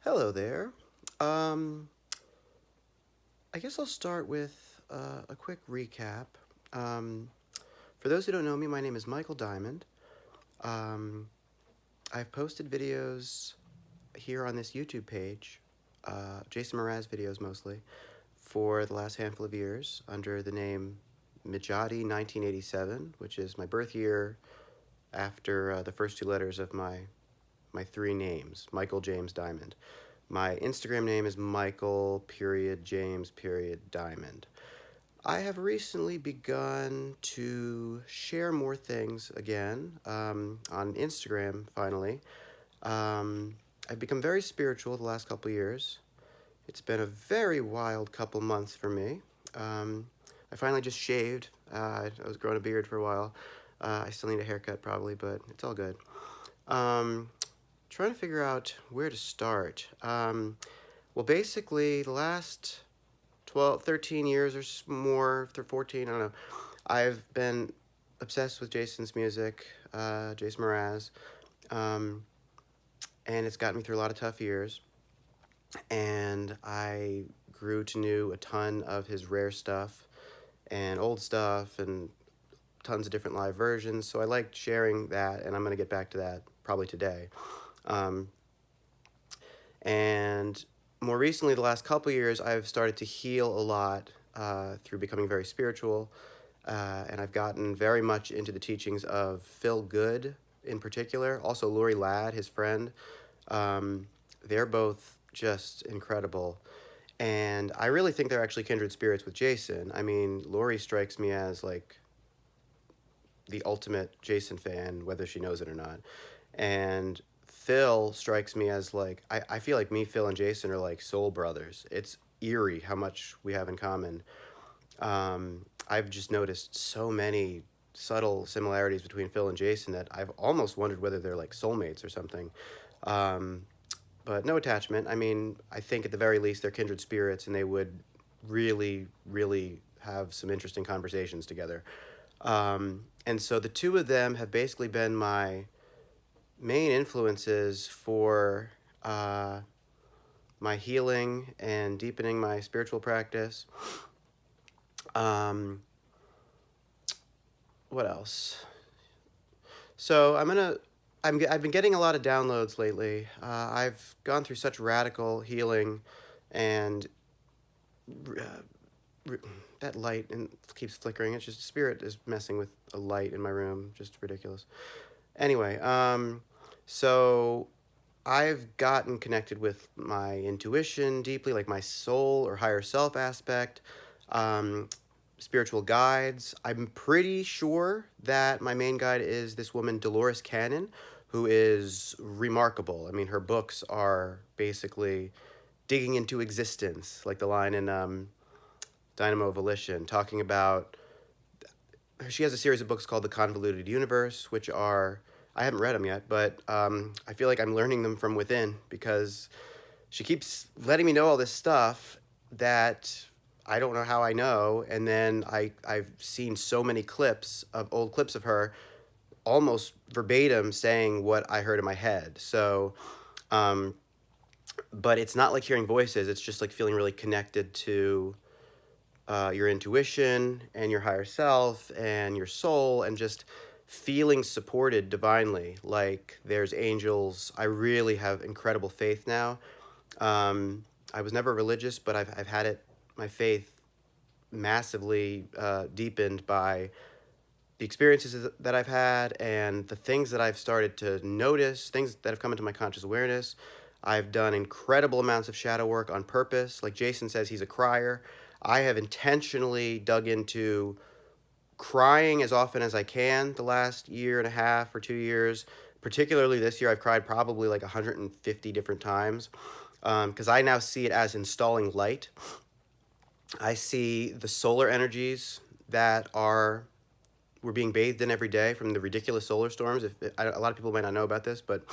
Hello there. Um, I guess I'll start with a quick recap. Um, for those who don't know me, my name is Michael Diamond. Um, I've posted videos here on this YouTube page, Jason Mraz videos mostly, for the last handful of years under the name Mijati 1987, which is my birth year after the first two letters of my three names, Michael James Diamond. My Instagram name is Michael period James period Diamond. I have recently begun to share more things again on Instagram. Finally, I've become very spiritual the last couple years. It's been a very wild couple months for me. I finally just shaved. I was growing a beard for a while. I still need a haircut probably, but it's all good. Um, Trying to figure out where to start. Well, basically, the last 12, 13 years or more, 14, I don't know, I've been obsessed with Jason's music, Jason Mraz, um, and it's gotten me through a lot of tough years. And I grew to know a ton of his rare stuff and old stuff and tons of different live versions. So I liked sharing that, and I'm going to get back to that probably today. Um, And more recently, the last couple years, I've started to heal a lot through becoming very spiritual. And I've gotten very much into the teachings of Phil Good in particular. Also, Lori Ladd, his friend. Um, they're both just incredible. And I really think they're actually kindred spirits with Jason. I mean, Lori strikes me as like the ultimate Jason fan, whether she knows it or not. And Phil strikes me as like I feel like me, Phil, and Jason are like soul brothers. It's eerie how much we have in common. I've just noticed so many subtle similarities between Phil and Jason that I've almost wondered whether they're like soulmates or something. Um, but no attachment. I mean, I think at the very least they're kindred spirits, and they would really, really have some interesting conversations together. And so the two of them have basically been my main influences for my healing and deepening my spiritual practice. Um, what else? So I've been getting a lot of downloads lately. I've gone through such radical healing, and uh, that light and keeps flickering. It's just spirit is messing with a light in my room. Just ridiculous. Anyway, so I've gotten connected with my intuition deeply, like my soul or higher self aspect, um, spiritual guides. I'm pretty sure that my main guide is this woman, Dolores Cannon, who is remarkable. I mean, her books are basically digging into existence, like the line in Dynamo Volition, talking about. She has a series of books called The Convoluted Universe, which are I haven't read them yet, but I feel like I'm learning them from within because she keeps letting me know all this stuff that I don't know how I know. And then I've seen so many old clips of her almost verbatim saying what I heard in my head. So, um, but it's not like hearing voices, it's just like feeling really connected to your intuition and your higher self and your soul, and just feeling supported divinely, like there's angels. I really have incredible faith now. I was never religious, but I've had it, my faith, massively deepened by the experiences that I've had and the things that I've started to notice, things that have come into my conscious awareness. I've done incredible amounts of shadow work on purpose. Like Jason says, he's a crier. I have intentionally dug into crying as often as I can the last year and a half or 2 years. Particularly this year, I've cried probably like 150 different times because I now see it as installing light. I see the solar energies that we're being bathed in every day from the ridiculous solar storms. A lot of people might not know about this, but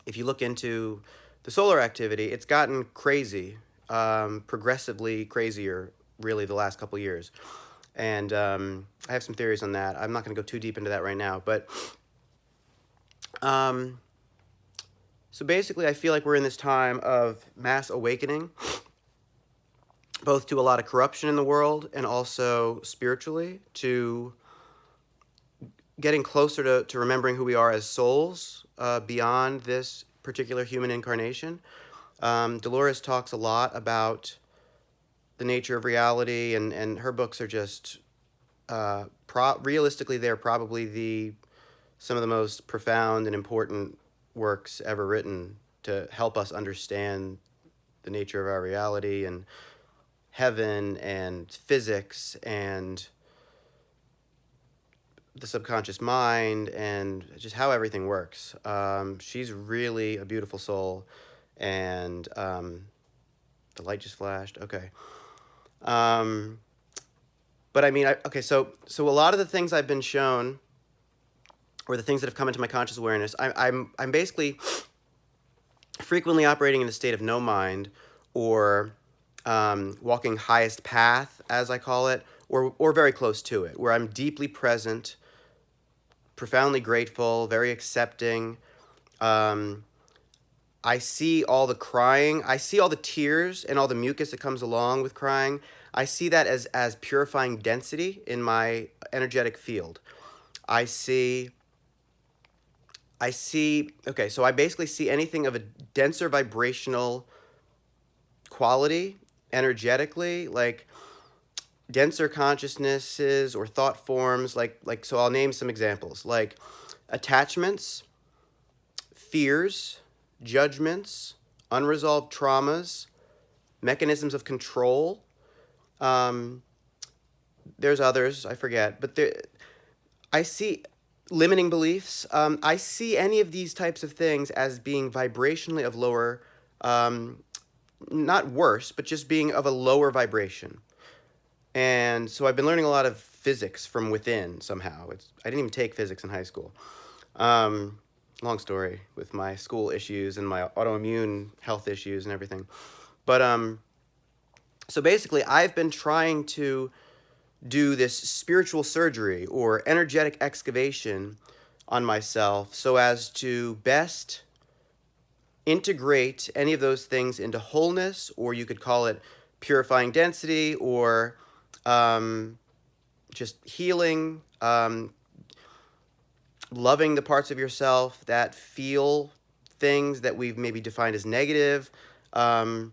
if you look into the solar activity, it's gotten crazy, progressively crazier, really, the last couple years. And I have some theories on that. I'm not going to go too deep into that right now, but um, So basically, I feel like we're in this time of mass awakening, both to a lot of corruption in the world and also spiritually to getting closer to remembering who we are as souls beyond this particular human incarnation. Dolores talks a lot about the nature of reality, and her books are just realistically, they're probably some of the most profound and important works ever written to help us understand the nature of our reality and heaven and physics and the subconscious mind and just how everything works. She's really a beautiful soul, and the light just flashed. Okay. Um, but I mean, okay, so a lot of the things I've been shown, or the things that have come into my conscious awareness, I'm basically frequently operating in a state of no mind, or walking highest path, as I call it, or very close to it, where I'm deeply present, profoundly grateful, very accepting. Um, I see all the crying. I see all the tears and all the mucus that comes along with crying. I see that as purifying density in my energetic field. I see okay, so I basically see anything of a denser vibrational quality energetically, like denser consciousnesses or thought forms, like so I'll name some examples, like attachments, fears, judgments, unresolved traumas, mechanisms of control. Um, there's others, I forget, but I see limiting beliefs. I see any of these types of things as being vibrationally of lower, um, not worse, but just being of a lower vibration. And so I've been learning a lot of physics from within somehow. I didn't even take physics in high school. Um, Long story with my school issues and my autoimmune health issues and everything. But so basically, I've been trying to do this spiritual surgery or energetic excavation on myself so as to best integrate any of those things into wholeness, or you could call it purifying density, or um, just healing, loving the parts of yourself that feel things that we've maybe defined as negative, um,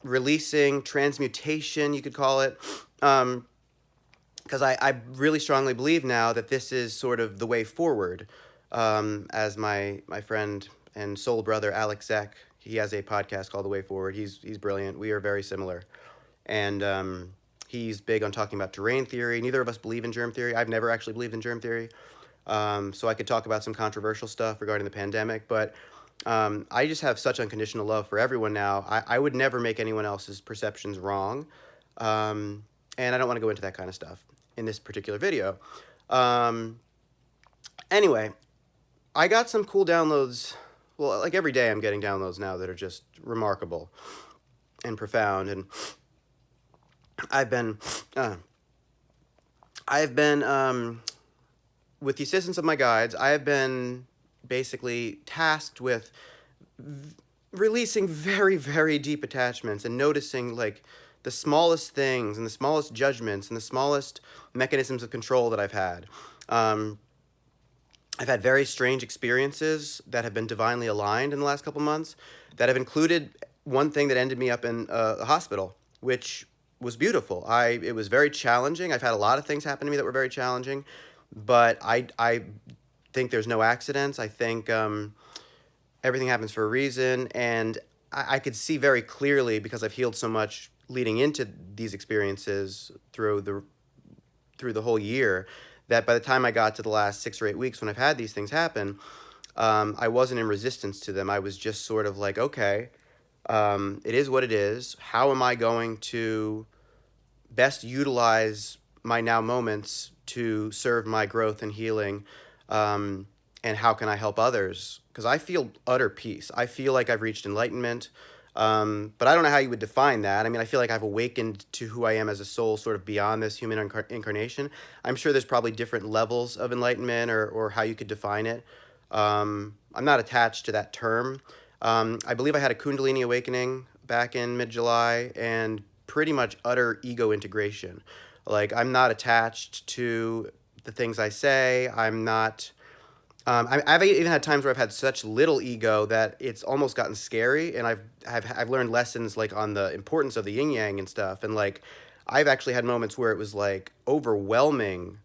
releasing, transmutation, you could call it. Because I really strongly believe now that this is sort of the way forward. As my friend and soul brother Alex Zek, he has a podcast called The Way Forward. He's brilliant. We are very similar, and he's big on talking about terrain theory. Neither of us believe in germ theory. I've never actually believed in germ theory, so I could talk about some controversial stuff regarding the pandemic. But I just have such unconditional love for everyone now. I would never make anyone else's perceptions wrong, and I don't want to go into that kind of stuff in this particular video. Anyway, I got some cool downloads. Well, like every day I'm getting downloads now that are just remarkable and profound. And I've been, with the assistance of my guides, I have been basically tasked with releasing very, very deep attachments and noticing like the smallest things and the smallest judgments and the smallest mechanisms of control that I've had. I've had very strange experiences that have been divinely aligned in the last couple months that have included one thing that ended me up in a hospital, which was beautiful. It was very challenging. I've had a lot of things happen to me that were very challenging, but I think there's no accidents. I think everything happens for a reason, and I could see very clearly, because I've healed so much leading into these experiences through the whole year, that by the time I got to the last 6 or 8 weeks when I've had these things happen, I wasn't in resistance to them. I was just sort of like, okay, it is what it is. How am I going to best utilize my now moments to serve my growth and healing? And how can I help others? Because I feel utter peace. I feel like I've reached enlightenment. But I don't know how you would define that. I mean, I feel like I've awakened to who I am as a soul sort of beyond this human incarnation. I'm sure there's probably different levels of enlightenment or how you could define it. I'm not attached to that term. I believe I had a Kundalini awakening back in mid-July, and pretty much utter ego integration. Like, I'm not attached to the things I say. I'm not. I've even had times where I've had such little ego that it's almost gotten scary, and I've learned lessons like on the importance of the yin yang and stuff, and like I've actually had moments where it was like overwhelming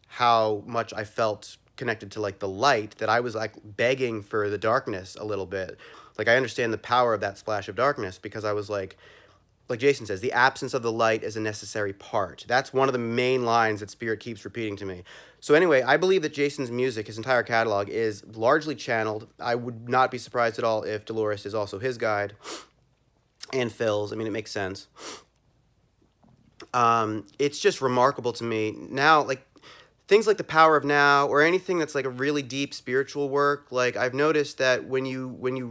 how much I felt connected to like the light, that I was like begging for the darkness a little bit. Like, I understand the power of that splash of darkness, because I was like Jason says, the absence of the light is a necessary part. That's one of the main lines that Spirit keeps repeating to me. So anyway, I believe that Jason's music, his entire catalog, is largely channeled. I would not be surprised at all if Dolores is also his guide, and Phil's. I mean, it makes sense. It's just remarkable to me now, like things like the Power of Now, or anything that's like a really deep spiritual work. Like, I've noticed that when you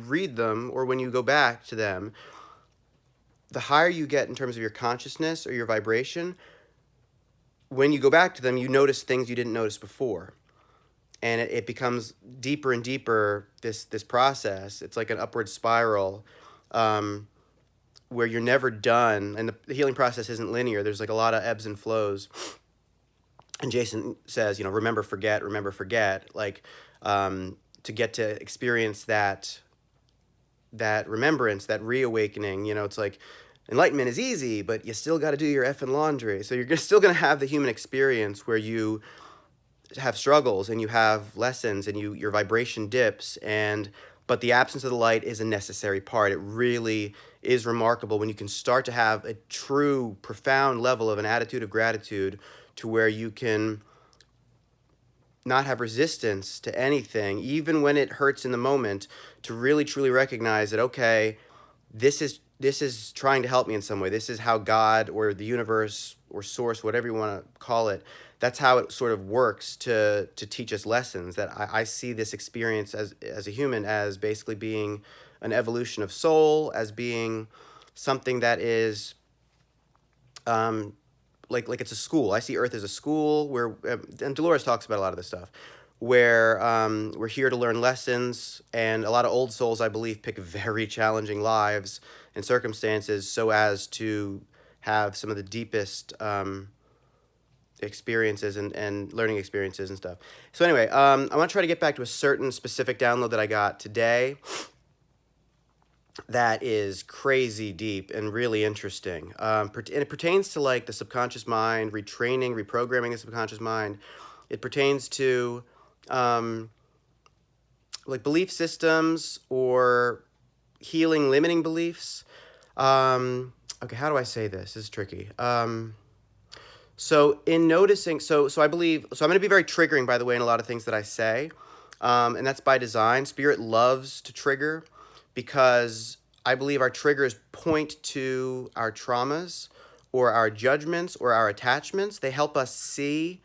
read them, or when you go back to them, the higher you get in terms of your consciousness or your vibration, when you go back to them, you notice things you didn't notice before. And it becomes deeper and deeper, this process. It's like an upward spiral, where you're never done. And the healing process isn't linear. There's like a lot of ebbs and flows. And Jason says, remember, forget, remember, forget. Like, to get to experience that remembrance, that reawakening. It's like enlightenment is easy, but you still got to do your effing laundry. So you're still going to have the human experience where you have struggles, and you have lessons, and your vibration dips, but the absence of the light is a necessary part. It really is remarkable when you can start to have a true, profound level of an attitude of gratitude, to where you can not have resistance to anything, even when it hurts in the moment, to really truly recognize that, okay, this is trying to help me in some way. This is how God, or the universe, or source, whatever you want to call it, that's how it sort of works to teach us lessons. That I see this experience as a human as basically being an evolution of soul, as being something that is like it's a school. I see Earth as a school where, and Dolores talks about a lot of this stuff, where we're here to learn lessons, and a lot of old souls, I believe, pick very challenging lives and circumstances so as to have some of the deepest experiences and learning experiences and stuff. So anyway, I want to try to get back to a certain specific download that I got today that is crazy deep and really interesting. And it pertains to like the subconscious mind, retraining, reprogramming the subconscious mind. It pertains to like belief systems, or healing limiting beliefs. Okay, how do I say this? This is tricky. So in noticing, so I believe, so I'm going to be very triggering, by the way, in a lot of things that I say, and that's by design. Spirit loves to trigger, because I believe our triggers point to our traumas, or our judgments, or our attachments. They help us see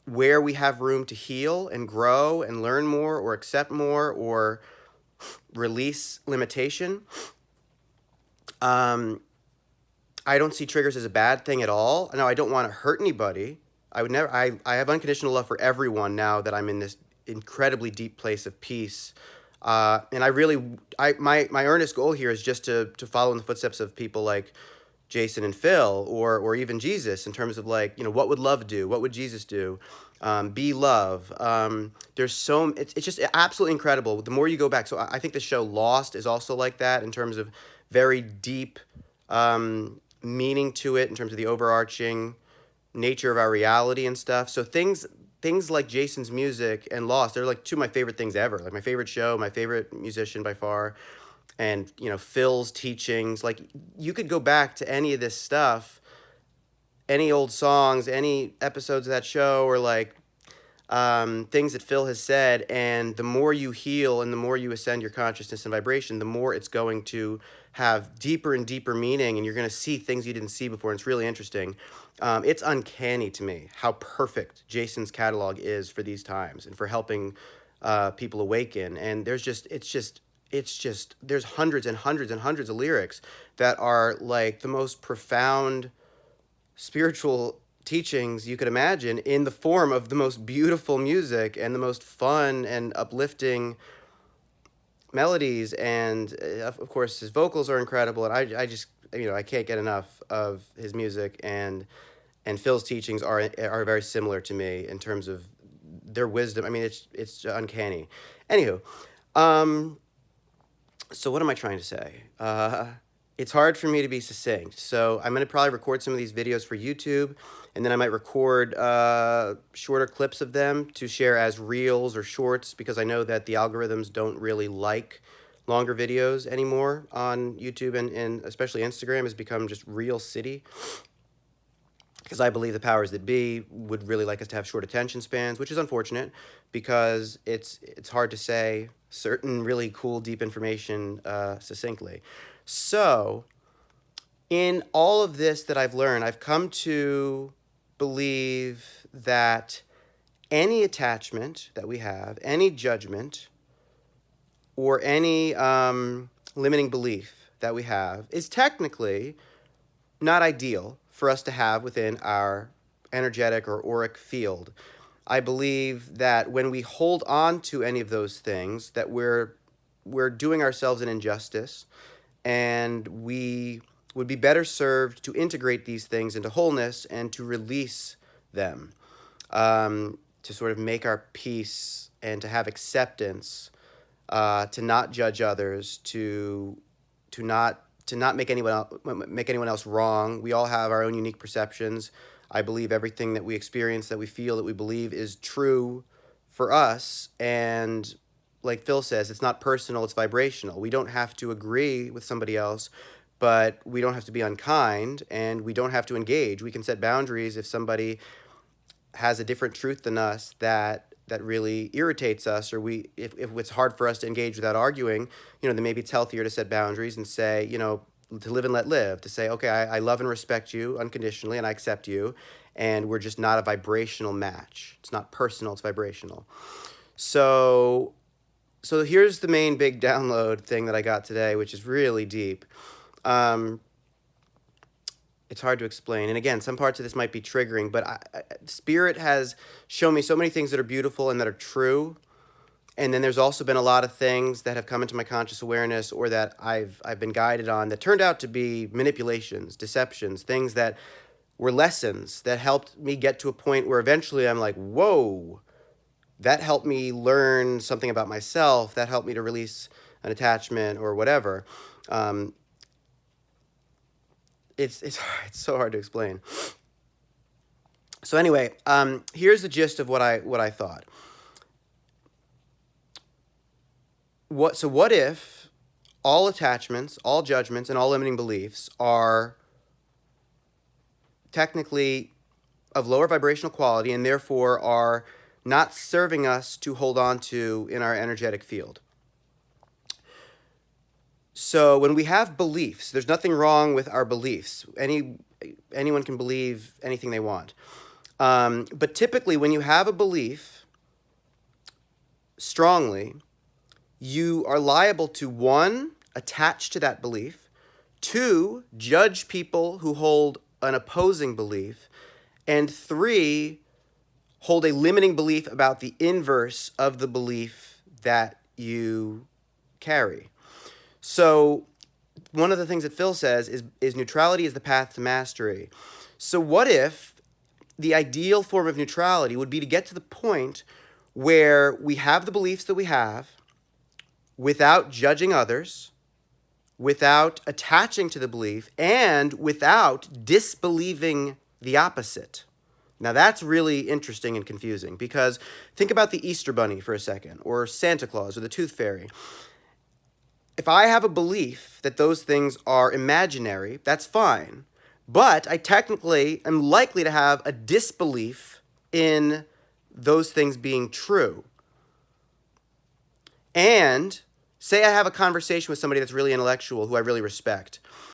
where we have room to heal and grow and learn more, or accept more, or release limitation. I don't see triggers as a bad thing at all. No, I don't want to hurt anybody. I would never. I have unconditional love for everyone now that I'm in this incredibly deep place of peace. And my earnest goal here is just to follow in the footsteps of people like Jason and Phil, or even Jesus, in terms of like, what would love do? What would Jesus do? Be love. It's just absolutely incredible. The more you go back, so I think the show Lost is also like that, in terms of very deep meaning to it, in terms of the overarching nature of our reality and stuff. So things like Jason's music and Lost, they're like two of my favorite things ever. Like my favorite show, my favorite musician by far. And, Phil's teachings. Like, you could go back to any of this stuff, any old songs, any episodes of that show, or like things that Phil has said, and the more you heal and the more you ascend your consciousness and vibration, the more it's going to have deeper and deeper meaning, and you're going to see things you didn't see before, and it's really interesting. It's uncanny to me how perfect Jason's catalog is for these times, and for helping people awaken. And there's hundreds and hundreds and hundreds of lyrics that are like the most profound spiritual teachings you could imagine in the form of the most beautiful music and the most fun and uplifting melodies, and of course his vocals are incredible, and I just, I can't get enough of his music, and Phil's teachings are very similar to me in terms of their wisdom. I mean, it's uncanny. Anywho, um, so what am I trying to say? It's hard for me to be succinct, so I'm going to probably record some of these videos for YouTube, and then I might record shorter clips of them to share as reels or shorts, because I know that the algorithms don't really like longer videos anymore on YouTube, and especially Instagram has become just reel city, because I believe the powers that be would really like us to have short attention spans, which is unfortunate, because it's hard to say certain really cool, deep information succinctly. So, in all of this that I've learned, I've come to believe that any attachment that we have, any judgment, or any limiting belief that we have is technically not ideal for us to have within our energetic or auric field. I believe that when we hold on to any of those things, that we're doing ourselves an injustice, and we would be better served to integrate these things into wholeness and to release them, to sort of make our peace and to have acceptance, to not judge others, to not make anyone else wrong. We all have our own unique perceptions. I believe everything that we experience, that we feel, that we believe is true for us. And like Phil says, it's not personal, it's vibrational. We don't have to agree with somebody else, but we don't have to be unkind, and we don't have to engage. We can set boundaries if somebody has a different truth than us that really irritates us, or if it's hard for us to engage without arguing, then maybe it's healthier to set boundaries and say, to live and let live, to say, okay, I love and respect you unconditionally, and I accept you, and we're just not a vibrational match. It's not personal, it's vibrational. So here's the main big download thing that I got today, which is really deep. It's hard to explain. And again, some parts of this might be triggering, but Spirit has shown me so many things that are beautiful and that are true. And then there's also been a lot of things that have come into my conscious awareness, or that I've been guided on, that turned out to be manipulations, deceptions, things that were lessons that helped me get to a point where eventually I'm like, whoa, that helped me learn something about myself, that helped me to release an attachment or whatever. It's so hard to explain. So anyway, here's the gist of what I thought. What if all attachments, all judgments, and all limiting beliefs are technically of lower vibrational quality, and therefore are not serving us to hold on to in our energetic field? So when we have beliefs, there's nothing wrong with our beliefs. Anyone can believe anything they want. But typically when you have a belief strongly, you are liable to, 1, attach to that belief, 2, judge people who hold an opposing belief, and 3, hold a limiting belief about the inverse of the belief that you carry. So one of the things that Phil says is neutrality is the path to mastery. So what if the ideal form of neutrality would be to get to the point where we have the beliefs that we have without judging others, without attaching to the belief, and without disbelieving the opposite? Now that's really interesting and confusing, because think about the Easter Bunny for a second, or Santa Claus, or the Tooth Fairy. If I have a belief that those things are imaginary, that's fine. But I technically am likely to have a disbelief in those things being true. And say I have a conversation with somebody that's really intellectual, who I really respect,